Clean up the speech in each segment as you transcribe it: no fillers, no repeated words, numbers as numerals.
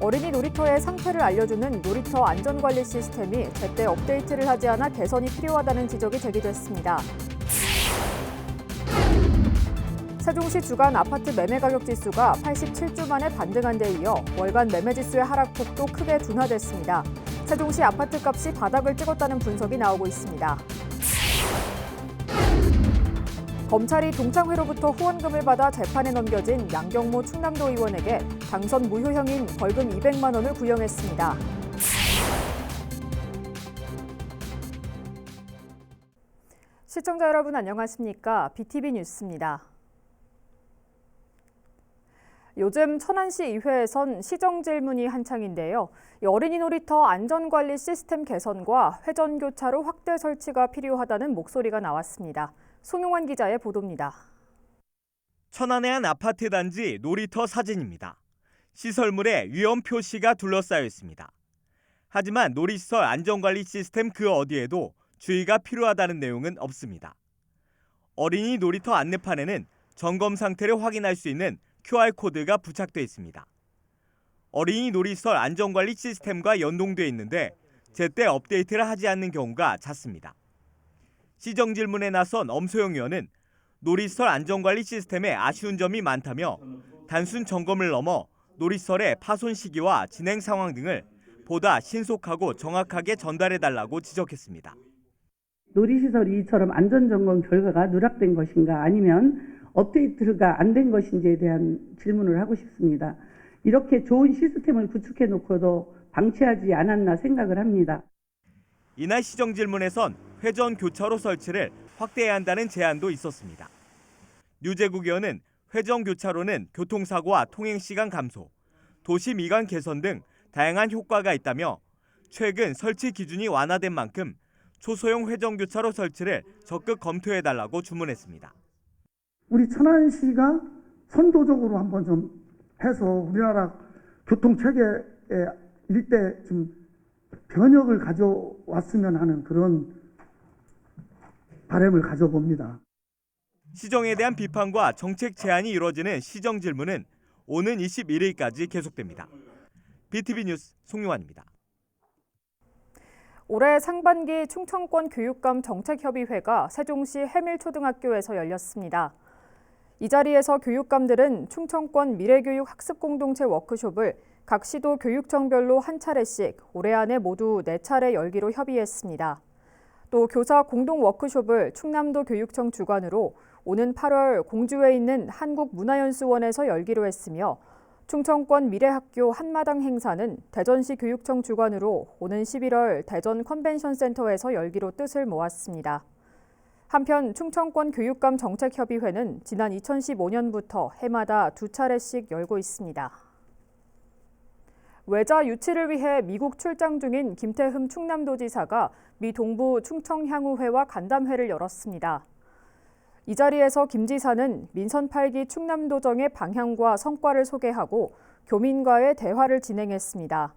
어린이 놀이터의 상태를 알려주는 놀이터 안전관리 시스템이 제때 업데이트를 하지 않아 개선이 필요하다는 지적이 제기됐습니다. 세종시 주간 아파트 매매 가격 지수가 87주 만에 반등한 데 이어 월간 매매 지수의 하락폭도 크게 둔화됐습니다. 세종시 아파트 값이 바닥을 찍었다는 분석이 나오고 있습니다. 검찰이 동창회로부터 후원금을 받아 재판에 넘겨진 양경모 충남도 의원에게 당선 무효형인 벌금 200만 원을 구형했습니다. 시청자 여러분 안녕하십니까? BTV 뉴스입니다. 요즘 천안시 의회에선 시정 질문이 한창인데요. 어린이 놀이터 안전관리 시스템 개선과 회전교차로 확대 설치가 필요하다는 목소리가 나왔습니다. 송용환 기자의 보도입니다. 천안의 한 아파트 단지 놀이터 사진입니다. 시설물에 위험 표시가 둘러싸여 있습니다. 하지만 놀이시설 안전관리 시스템 그 어디에도 주의가 필요하다는 내용은 없습니다. 어린이 놀이터 안내판에는 점검 상태를 확인할 수 있는 QR코드가 부착돼 있습니다. 어린이 놀이시설 안전관리 시스템과 연동돼 있는데 제때 업데이트를 하지 않는 경우가 잦습니다. 시정 질문에 나선 엄소영 의원은 놀이시설 안전관리 시스템에 아쉬운 점이 많다며 단순 점검을 넘어 놀이시설의 파손 시기와 진행 상황 등을 보다 신속하고 정확하게 전달해달라고 지적했습니다. 놀이시설이 이처럼 안전점검 결과가 누락된 것인가 아니면 업데이트가 안 된 것인지에 대한 질문을 하고 싶습니다. 이렇게 좋은 시스템을 구축해놓고도 방치하지 않았나 생각을 합니다. 이날 시정 질문에선 회전 교차로 설치를 확대해야 한다는 제안도 있었습니다. 류재국 의원은 회전 교차로는 교통사고와 통행시간 감소, 도시 미관 개선 등 다양한 효과가 있다며 최근 설치 기준이 완화된 만큼 초소형 회전 교차로 설치를 적극 검토해달라고 주문했습니다. 우리 천안시가 선도적으로 한번 좀 해서 우리나라 교통체계에 일대 좀 변혁을 가져왔으면 하는 그런 바람을 가져봅니다. 시정에 대한 비판과 정책 제안이 이루어지는 시정 질문은 오는 21일까지 계속됩니다. BTV 뉴스 송용환입니다. 올해 상반기 충청권 교육감 정책협의회가 세종시 해밀초등학교에서 열렸습니다. 이 자리에서 교육감들은 충청권 미래교육 학습공동체 워크숍을 각 시도 교육청별로 한 차례씩 올해 안에 모두 4차례 열기로 협의했습니다. 또 교사 공동 워크숍을 충남도 교육청 주관으로 오는 8월 공주에 있는 한국문화연수원에서 열기로 했으며 충청권 미래학교 한마당 행사는 대전시 교육청 주관으로 오는 11월 대전 컨벤션센터에서 열기로 뜻을 모았습니다. 한편 충청권 교육감 정책협의회는 지난 2015년부터 해마다 2차례씩 열고 있습니다. 외자 유치를 위해 미국 출장 중인 김태흠 충남도지사가 미 동부 충청향후회와 간담회를 열었습니다. 이 자리에서 김 지사는 민선 8기 충남도정의 방향과 성과를 소개하고 교민과의 대화를 진행했습니다.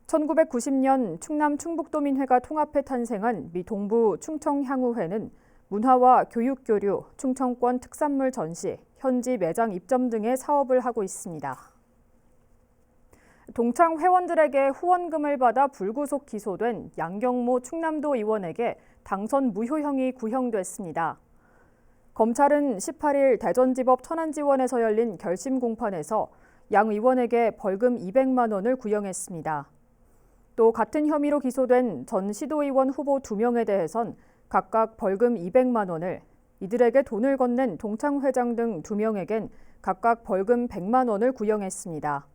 1990년 충남 충북도민회가 통합해 탄생한 미 동부 충청향후회는 문화와 교육 교류, 충청권 특산물 전시, 현지 매장 입점 등의 사업을 하고 있습니다. 동창 회원들에게 후원금을 받아 불구속 기소된 양경모 충남도 의원에게 당선 무효형이 구형됐습니다. 검찰은 18일 대전지법 천안지원에서 열린 결심 공판에서 양 의원에게 벌금 200만 원을 구형했습니다. 또 같은 혐의로 기소된 전 시도의원 후보 2명에 대해선 각각 벌금 200만 원을, 이들에게 돈을 건넨 동창 회장 등 2명에겐 각각 벌금 100만 원을 구형했습니다.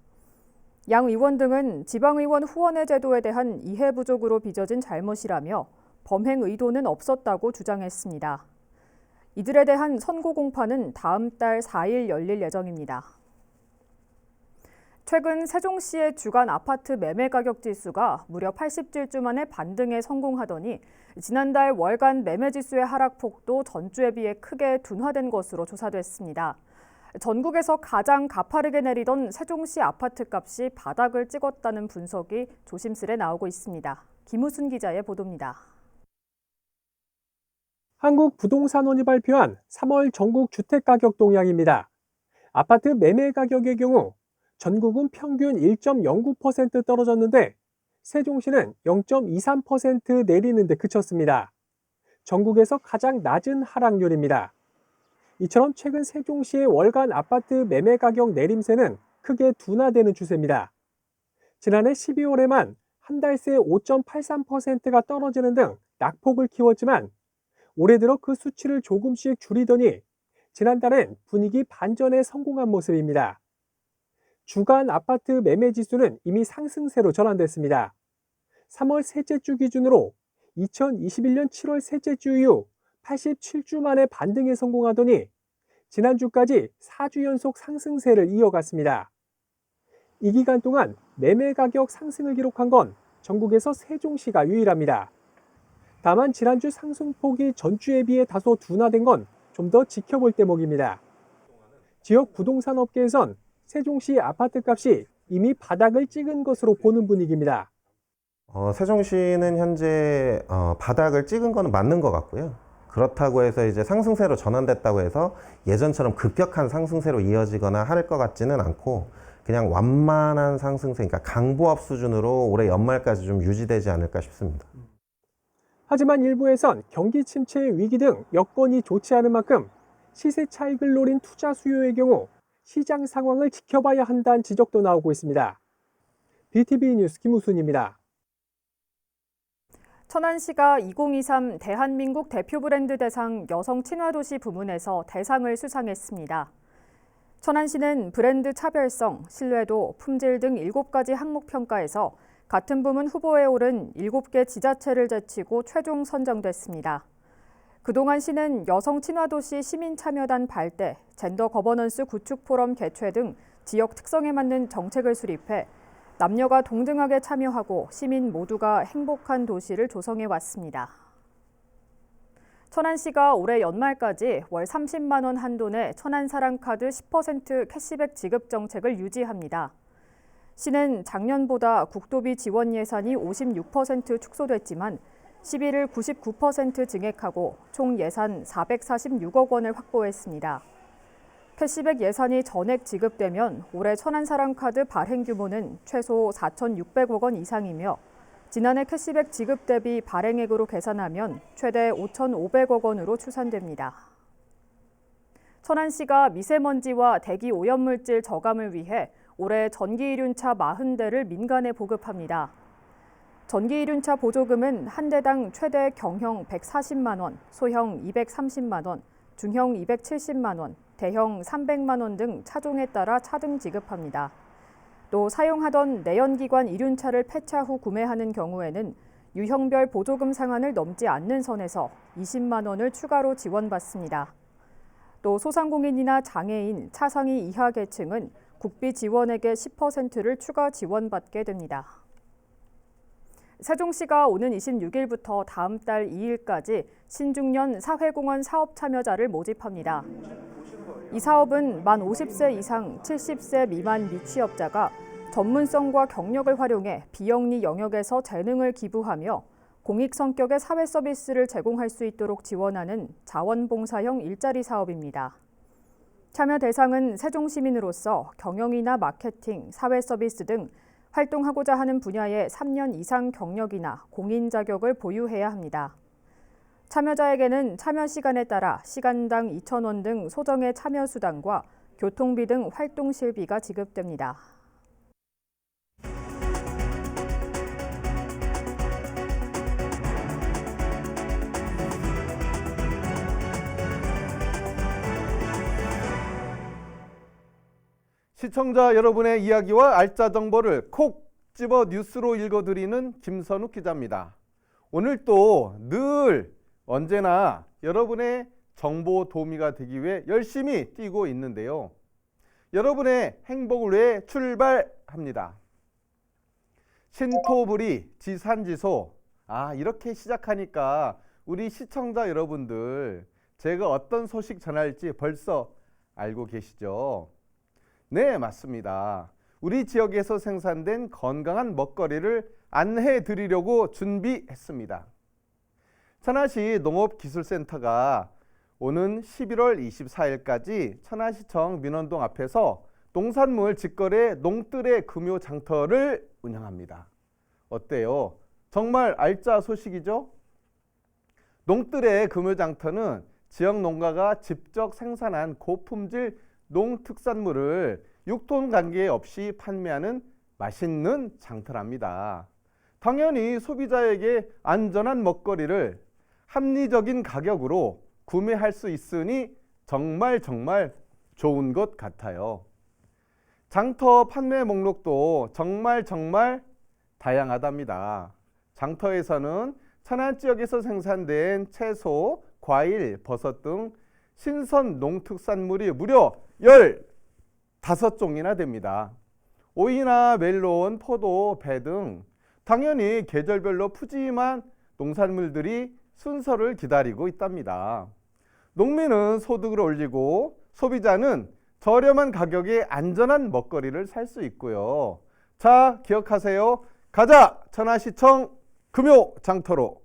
양 의원 등은 지방의원 후원회 제도에 대한 이해 부족으로 빚어진 잘못이라며 범행 의도는 없었다고 주장했습니다. 이들에 대한 선고 공판은 다음 달 4일 열릴 예정입니다. 최근 세종시의 주간 아파트 매매 가격 지수가 무려 87주 만에 반등에 성공하더니 지난달 월간 매매 지수의 하락폭도 전주에 비해 크게 둔화된 것으로 조사됐습니다. 전국에서 가장 가파르게 내리던 세종시 아파트 값이 바닥을 찍었다는 분석이 조심스레 나오고 있습니다. 김우순 기자의 보도입니다. 한국부동산원이 발표한 3월 전국 주택가격 동향입니다. 아파트 매매 가격의 경우 전국은 평균 1.09% 떨어졌는데 세종시는 0.23% 내리는 데 그쳤습니다. 전국에서 가장 낮은 하락률입니다. 이처럼 최근 세종시의 월간 아파트 매매 가격 내림세는 크게 둔화되는 추세입니다. 지난해 12월에만 한 달 새 5.83%가 떨어지는 등 낙폭을 키웠지만 올해 들어 그 수치를 조금씩 줄이더니 지난달엔 분위기 반전에 성공한 모습입니다. 주간 아파트 매매 지수는 이미 상승세로 전환됐습니다. 3월 셋째 주 기준으로 2021년 7월 셋째 주 이후 87주 만에 반등에 성공하더니 지난주까지 4주 연속 상승세를 이어갔습니다. 이 기간 동안 매매 가격 상승을 기록한 건 전국에서 세종시가 유일합니다. 다만 지난주 상승폭이 전주에 비해 다소 둔화된 건 좀 더 지켜볼 대목입니다. 지역 부동산 업계에선 세종시 아파트값이 이미 바닥을 찍은 것으로 보는 분위기입니다. 세종시는 현재 바닥을 찍은 거는 맞는 것 같고요. 그렇다고 해서 이제 상승세로 전환됐다고 해서 예전처럼 급격한 상승세로 이어지거나 할 것 같지는 않고 그냥 완만한 상승세, 그러니까 강보합 수준으로 올해 연말까지 좀 유지되지 않을까 싶습니다. 하지만 일부에선 경기 침체의 위기 등 여건이 좋지 않은 만큼 시세 차익을 노린 투자 수요의 경우 시장 상황을 지켜봐야 한다는 지적도 나오고 있습니다. BTV 뉴스 김우순입니다. 천안시가 2023 대한민국 대표 브랜드 대상 여성 친화도시 부문에서 대상을 수상했습니다. 천안시는 브랜드 차별성, 신뢰도, 품질 등 7가지 항목 평가에서 같은 부문 후보에 오른 7개 지자체를 제치고 최종 선정됐습니다. 그동안 시는 여성 친화도시 시민참여단 발대, 젠더 거버넌스 구축 포럼 개최 등 지역 특성에 맞는 정책을 수립해 남녀가 동등하게 참여하고 시민 모두가 행복한 도시를 조성해 왔습니다. 천안시가 올해 연말까지 월 30만 원 한도 내 천안사랑카드 10% 캐시백 지급 정책을 유지합니다. 시는 작년보다 국도비 지원 예산이 56% 축소됐지만 시비를 99% 증액하고 총 예산 446억 원을 확보했습니다. 캐시백 예산이 전액 지급되면 올해 천안사랑카드 발행 규모는 최소 4,600억 원 이상이며 지난해 캐시백 지급 대비 발행액으로 계산하면 최대 5,500억 원으로 추산됩니다. 천안시가 미세먼지와 대기 오염물질 저감을 위해 올해 전기이륜차 40대를 민간에 보급합니다. 전기이륜차 보조금은 한 대당 최대 경형 140만 원, 소형 230만 원, 중형 270만 원, 대형 300만 원 등 차종에 따라 차등 지급합니다. 또 사용하던 내연기관 이륜차를 폐차 후 구매하는 경우에는 유형별 보조금 상한을 넘지 않는 선에서 20만 원을 추가로 지원받습니다. 또 소상공인이나 장애인, 차상위 이하 계층은 국비 지원액의 10%를 추가 지원받게 됩니다. 세종시가 오는 26일부터 다음 달 2일까지 신중년 사회공헌 사업 참여자를 모집합니다. 이 사업은 만 50세 이상 70세 미만 미취업자가 전문성과 경력을 활용해 비영리 영역에서 재능을 기부하며 공익 성격의 사회 서비스를 제공할 수 있도록 지원하는 자원봉사형 일자리 사업입니다. 참여 대상은 세종시민으로서 경영이나 마케팅, 사회 서비스 등 활동하고자 하는 분야의 3년 이상 경력이나 공인 자격을 보유해야 합니다. 참여자에게는 참여 시간에 따라 시간당 2,000원 등 소정의 참여 수당과 교통비 등 활동 실비가 지급됩니다. 시청자 여러분의 이야기와 알짜 정보를 콕 집어 뉴스로 읽어드리는 김선욱 기자입니다. 오늘 또 늘 언제나 여러분의 정보 도우미가 되기 위해 열심히 뛰고 있는데요. 여러분의 행복을 위해 출발합니다. 신토부리 지산지소. 이렇게 시작하니까 우리 시청자 여러분들 제가 어떤 소식 전할지 벌써 알고 계시죠? 네, 맞습니다. 우리 지역에서 생산된 건강한 먹거리를 안내해 드리려고 준비했습니다. 천안시 농업기술센터가 오는 11월 24일까지 천안시청 민원동 앞에서 농산물 직거래 농뜰의 금요 장터를 운영합니다. 어때요? 정말 알짜 소식이죠? 농뜰의 금요 장터는 지역 농가가 직접 생산한 고품질 농특산물을 유통 관계 없이 판매하는 맛있는 장터랍니다. 당연히 소비자에게 안전한 먹거리를 합리적인 가격으로 구매할 수 있으니 정말 좋은 것 같아요. 장터 판매 목록도 정말 다양하답니다. 장터에서는 천안 지역에서 생산된 채소, 과일, 버섯 등 신선 농특산물이 무려 15종이나 됩니다. 오이나 멜론, 포도, 배 등 당연히 계절별로 푸짐한 농산물들이 순서를 기다리고 있답니다. 농민은 소득을 올리고 소비자는 저렴한 가격에 안전한 먹거리를 살 수 있고요. 자, 기억하세요. 가자! 천안시청 금요 장터로.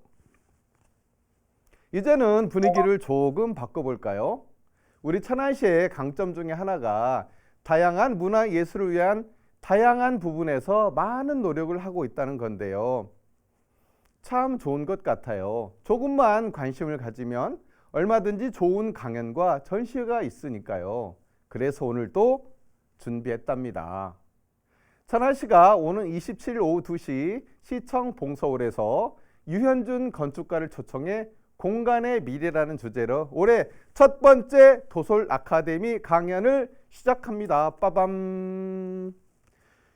이제는 분위기를 조금 바꿔볼까요? 우리 천안시의 강점 중에 하나가 다양한 문화 예술을 위한 다양한 부분에서 많은 노력을 하고 있다는 건데요. 참 좋은 것 같아요. 조금만 관심을 가지면 얼마든지 좋은 강연과 전시회가 있으니까요. 그래서 오늘 또 준비했답니다. 천안시가 오는 27일 오후 2시 시청 봉서홀에서 유현준 건축가를 초청해 공간의 미래라는 주제로 올해 첫 번째 도솔 아카데미 강연을 시작합니다. 빠밤.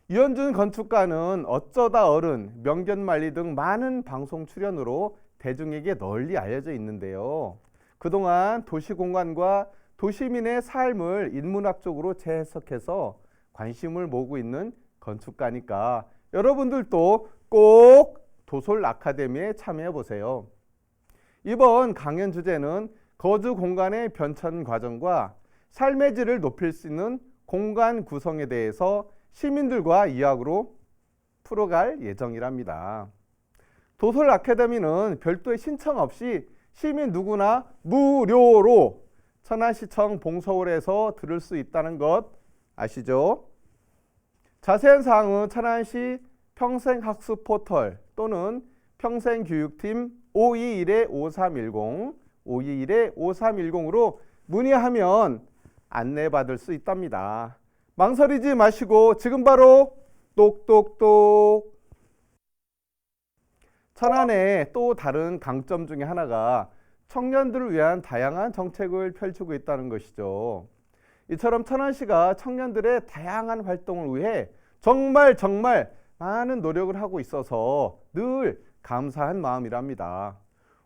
유현준 건축가는 어쩌다 어른, 명견만리 등 많은 방송 출연으로 대중에게 널리 알려져 있는데요. 그동안 도시공간과 도시민의 삶을 인문학적으로 재해석해서 관심을 모으고 있는 건축가니까 여러분들도 꼭 도솔 아카데미에 참여해 보세요. 이번 강연 주제는 거주 공간의 변천 과정과 삶의 질을 높일 수 있는 공간 구성에 대해서 시민들과 이야기로 풀어갈 예정이랍니다. 도솔 아카데미는 별도의 신청 없이 시민 누구나 무료로 천안시청 봉서홀에서 들을 수 있다는 것 아시죠? 자세한 사항은 천안시 평생학습 포털 또는 평생교육팀 521-5310, 521-5310으로 문의하면 안내받을 수 있답니다. 망설이지 마시고 지금 바로 똑똑똑. 천안의 또 다른 강점 중에 하나가 청년들을 위한 다양한 정책을 펼치고 있다는 것이죠. 이처럼 천안시가 청년들의 다양한 활동을 위해 정말 많은 노력을 하고 있어서 늘 감사한 마음이랍니다.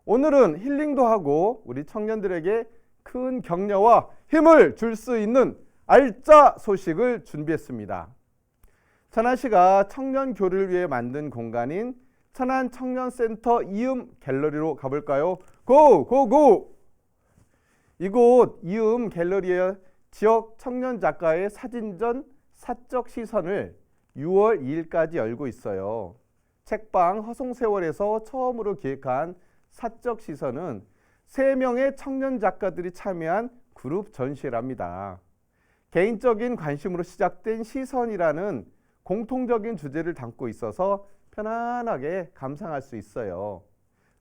오늘은 힐링도 하고 우리 청년들에게 큰 격려와 힘을 줄 수 있는 알짜 소식을 준비했습니다. 천안시가 청년 교류를 위해 만든 공간인 천안 청년센터 이음 갤러리로 가볼까요? 고! 이곳 이음 갤러리의 지역 청년 작가의 사진전 사적 시선을 6월 2일까지 열고 있어요. 책방 허송세월에서 처음으로 기획한 사적 시선은 3명의 청년 작가들이 참여한 그룹 전시랍니다. 개인적인 관심으로 시작된 시선이라는 공통적인 주제를 담고 있어서 편안하게 감상할 수 있어요.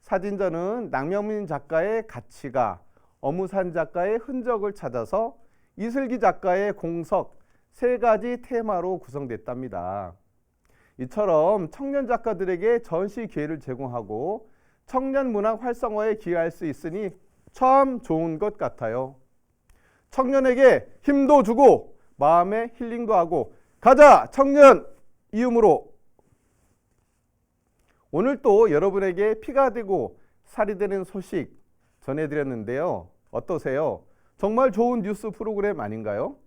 사진전은 낭명민 작가의 가치가, 어무산 작가의 흔적을 찾아서 이슬기 작가의 공석 3가지 테마로 구성됐답니다. 이처럼 청년 작가들에게 전시 기회를 제공하고 청년 문학 활성화에 기여할 수 있으니 참 좋은 것 같아요. 청년에게 힘도 주고 마음의 힐링도 하고 가자 청년 이음으로. 오늘 또 여러분에게 피가 되고 살이 되는 소식 전해드렸는데요. 어떠세요? 정말 좋은 뉴스 프로그램 아닌가요?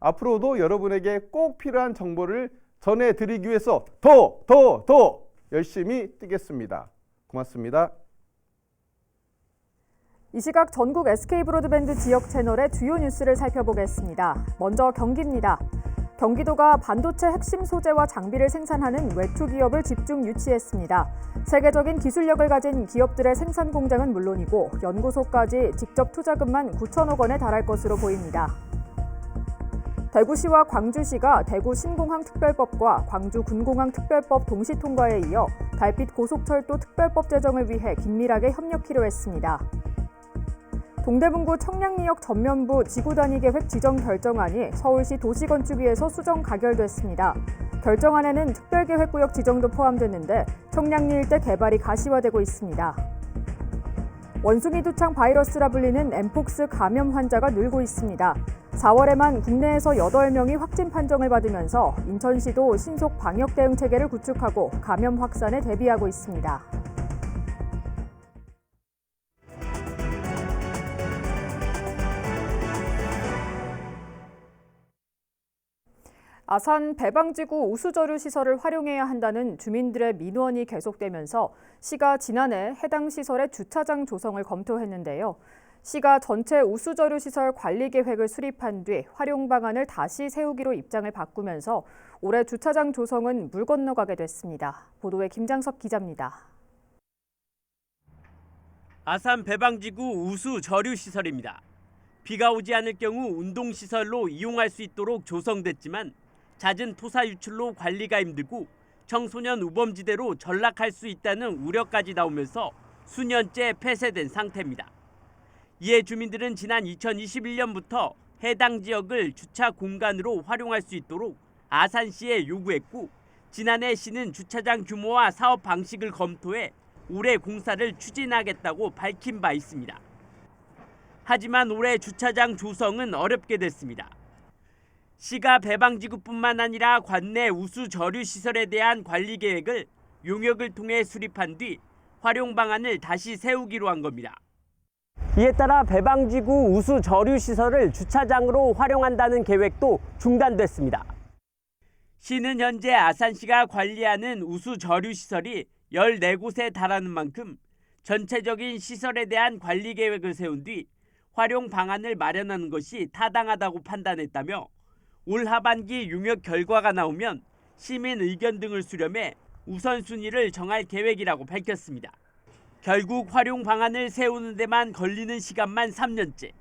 앞으로도 여러분에게 꼭 필요한 정보를 전해드리기 위해서 더 열심히 뛰겠습니다. 고맙습니다. 이 시각 전국 SK브로드밴드 지역 채널의 주요 뉴스를 살펴보겠습니다. 먼저 경기입니다. 경기도가 반도체 핵심 소재와 장비를 생산하는 외투 기업을 집중 유치했습니다. 세계적인 기술력을 가진 기업들의 생산 공장은 물론이고 연구소까지 직접 투자금만 9천억 원에 달할 것으로 보입니다. 대구시와 광주시가 대구 신공항 특별법과 광주 군공항 특별법 동시 통과에 이어 달빛 고속철도 특별법 제정을 위해 긴밀하게 협력키로 했습니다. 동대문구 청량리역 전면부 지구단위 계획 지정 결정안이 서울시 도시건축위에서 수정 가결됐습니다. 결정안에는 특별계획구역 지정도 포함됐는데 청량리 일대 개발이 가시화되고 있습니다. 원숭이 두창 바이러스라 불리는 엠폭스 감염 환자가 늘고 있습니다. 4월에만 국내에서 8명이 확진 판정을 받으면서 인천시도 신속 방역 대응 체계를 구축하고 감염 확산에 대비하고 있습니다. 아산 배방지구 우수저류 시설을 활용해야 한다는 주민들의 민원이 계속되면서 시가 지난해 해당 시설의 주차장 조성을 검토했는데요. 시가 전체 우수저류 시설 관리 계획을 수립한 뒤 활용 방안을 다시 세우기로 입장을 바꾸면서 올해 주차장 조성은 물 건너가게 됐습니다. 보도에 김장석 기자입니다. 아산 배방지구 우수저류 시설입니다. 비가 오지 않을 경우 운동시설로 이용할 수 있도록 조성됐지만 잦은 토사 유출로 관리가 힘들고 청소년 우범지대로 전락할 수 있다는 우려까지 나오면서 수년째 폐쇄된 상태입니다. 이에 주민들은 지난 2021년부터 해당 지역을 주차 공간으로 활용할 수 있도록 아산시에 요구했고 지난해 시는 주차장 규모와 사업 방식을 검토해 올해 공사를 추진하겠다고 밝힌 바 있습니다. 하지만 올해 주차장 조성은 어렵게 됐습니다. 시가 배방지구뿐만 아니라 관내 우수 저류 시설에 대한 관리 계획을 용역을 통해 수립한 뒤 활용 방안을 다시 세우기로 한 겁니다. 이에 따라 배방지구 우수 저류 시설을 주차장으로 활용한다는 계획도 중단됐습니다. 시는 현재 아산시가 관리하는 우수 저류 시설이 14곳에 달하는 만큼 전체적인 시설에 대한 관리 계획을 세운 뒤 활용 방안을 마련하는 것이 타당하다고 판단했다며 올 하반기 용역 결과가 나오면 시민 의견 등을 수렴해 우선순위를 정할 계획이라고 밝혔습니다. 결국 활용 방안을 세우는 데만 걸리는 시간만 3년째.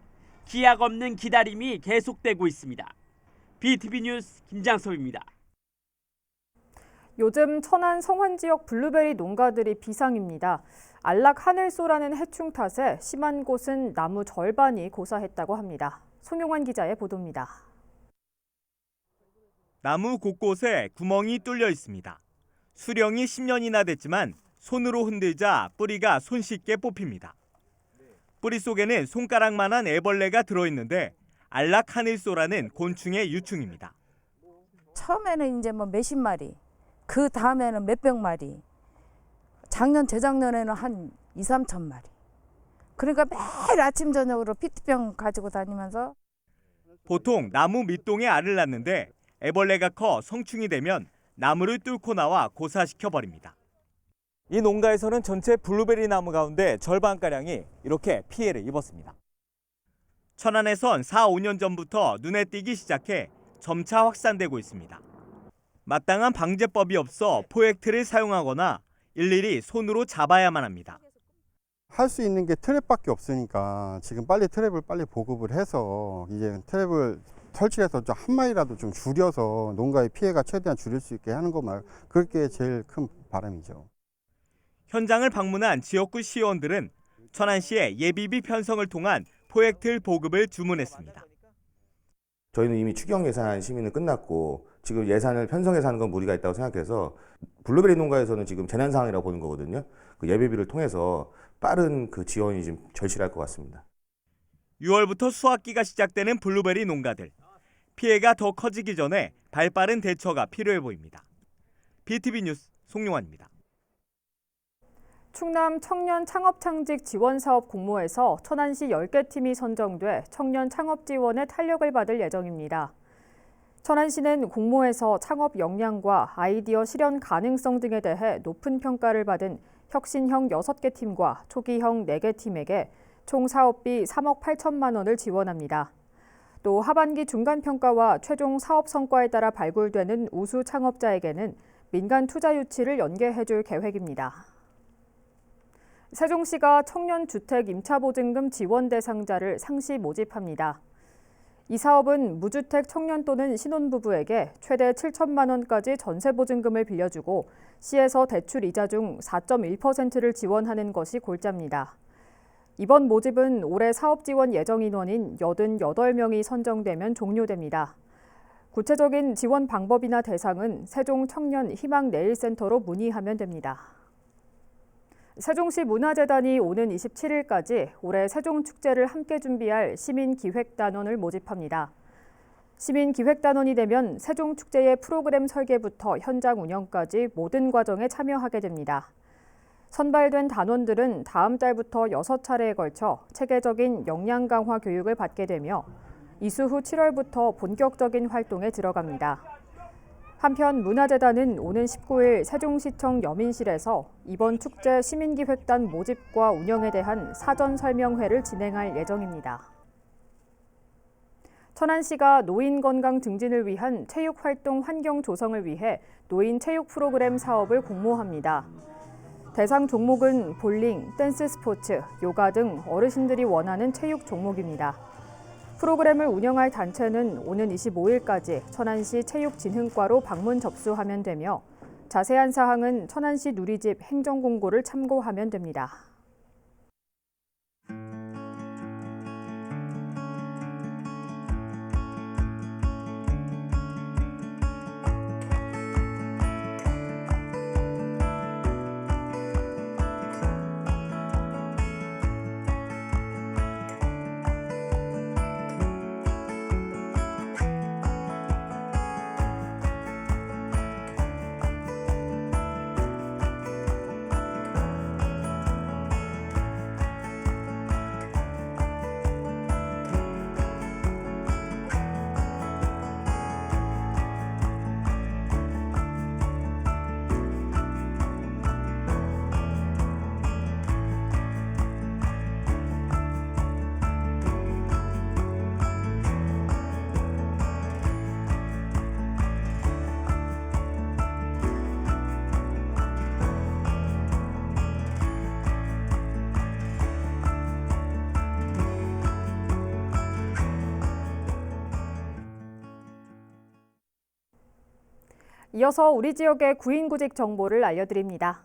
기약 없는 기다림이 계속되고 있습니다. BTV 뉴스 김장섭입니다. 요즘 천안 성환 지역 블루베리 농가들이 비상입니다. 안락 하늘소라는 해충 탓에 심한 곳은 나무 절반이 고사했다고 합니다. 송용환 기자의 보도입니다. 나무 곳곳에 구멍이 뚫려 있습니다. 수령이 10년이나 됐지만 손으로 흔들자 뿌리가 손쉽게 뽑힙니다. 뿌리 속에는 손가락만한 애벌레가 들어있는데 안락 하늘소라는 곤충의 유충입니다. 처음에는 이제 뭐 몇십 마리, 그 다음에는 몇백 마리, 작년 재작년에는 한 2, 3천 마리. 그러니까 매일 아침 저녁으로 피트병 가지고 다니면서 보통 나무 밑동에 알을 낳는데 애벌레가 커 성충이 되면 나무를 뚫고 나와 고사시켜 버립니다. 이 농가에서는 전체 블루베리 나무 가운데 절반가량이 이렇게 피해를 입었습니다. 천안에선 4, 5년 전부터 눈에 띄기 시작해 점차 확산되고 있습니다. 마땅한 방제법이 없어 포획틀을 사용하거나 일일이 손으로 잡아야만 합니다. 할 수 있는 게 트랩밖에 없으니까 지금 빨리 트랩을 빨리 보급을 해서 이제 트랩을 설치해서 좀 한 마리라도 좀 줄여서 농가의 피해가 최대한 줄일 수 있게 하는 것만 그게 제일 큰 바람이죠. 현장을 방문한 지역구 시의원들은 천안시에 예비비 편성을 통한 포획틀 보급을 주문했습니다. 저희는 이미 추경 예산 심의는 끝났고 지금 예산을 편성해서 하는 건 무리가 있다고 생각해서 블루베리 농가에서는 지금 재난 상황이라고 보는 거거든요. 그 예비비를 통해서 빠른 그 지원이 좀 절실할 것 같습니다. 6월부터 수확기가 시작되는 블루베리 농가들. 피해가 더 커지기 전에 발빠른 대처가 필요해 보입니다. BTV 뉴스 송용환입니다. 충남 청년 창업창직 지원사업 공모에서 천안시 10개 팀이 선정돼 청년 창업 지원에 탄력을 받을 예정입니다. 천안시는 공모에서 창업 역량과 아이디어 실현 가능성 등에 대해 높은 평가를 받은 혁신형 6개 팀과 초기형 4개 팀에게 총 사업비 3억 8천만 원을 지원합니다. 또 하반기 중간평가와 최종 사업 성과에 따라 발굴되는 우수 창업자에게는 민간 투자 유치를 연계해줄 계획입니다. 세종시가 청년주택 임차보증금 지원 대상자를 상시 모집합니다. 이 사업은 무주택 청년 또는 신혼부부에게 최대 7천만 원까지 전세보증금을 빌려주고 시에서 대출 이자 중 4.1%를 지원하는 것이 골자입니다. 이번 모집은 올해 사업 지원 예정 인원인 88명이 선정되면 종료됩니다. 구체적인 지원 방법이나 대상은 세종 청년 희망 내일센터로 문의하면 됩니다. 세종시 문화재단이 오는 27일까지 올해 세종축제를 함께 준비할 시민기획단원을 모집합니다. 시민기획단원이 되면 세종축제의 프로그램 설계부터 현장 운영까지 모든 과정에 참여하게 됩니다. 선발된 단원들은 다음 달부터 6차례에 걸쳐 체계적인 역량 강화 교육을 받게 되며 이수 후 7월부터 본격적인 활동에 들어갑니다. 한편 문화재단은 오는 19일 세종시청 여민실에서 이번 축제 시민기획단 모집과 운영에 대한 사전 설명회를 진행할 예정입니다. 천안시가 노인 건강 증진을 위한 체육활동 환경 조성을 위해 노인 체육 프로그램 사업을 공모합니다. 대상 종목은 볼링, 댄스 스포츠, 요가 등 어르신들이 원하는 체육 종목입니다. 프로그램을 운영할 단체는 오는 25일까지 천안시 체육진흥과로 방문 접수하면 되며 자세한 사항은 천안시 누리집 행정공고를 참고하면 됩니다. 이어서 우리 지역의 구인구직 정보를 알려드립니다.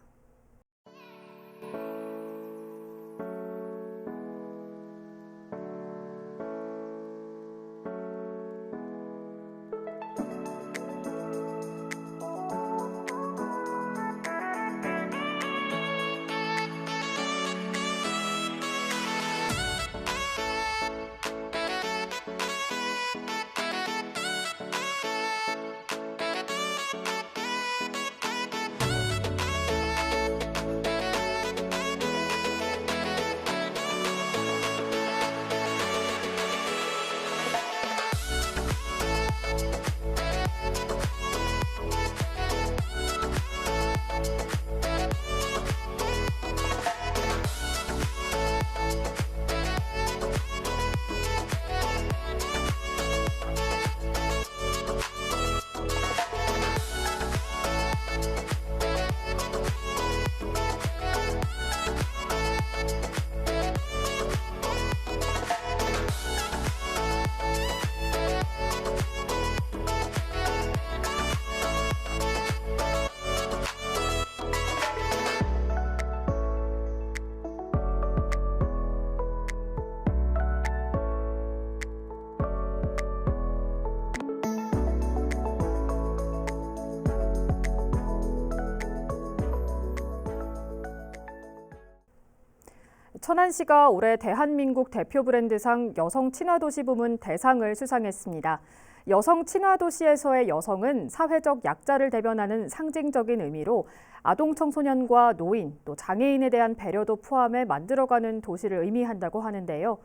천안시가 올해 대한민국 대표 브랜드상 여성 친화도시 부문 대상을 수상했습니다. 여성 친화도시에서의 여성은 사회적 약자를 대변하는 상징적인 의미로 아동 청소년과 노인, 또 장애인에 대한 배려도 포함해 만들어가는 도시를 의미한다고 하는데요.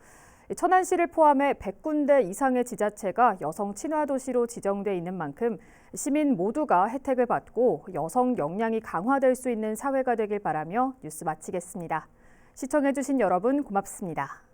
천안시를 포함해 100군데 이상의 지자체가 여성 친화도시로 지정돼 있는 만큼 시민 모두가 혜택을 받고 여성 역량이 강화될 수 있는 사회가 되길 바라며 뉴스 마치겠습니다. 시청해주신 여러분 고맙습니다.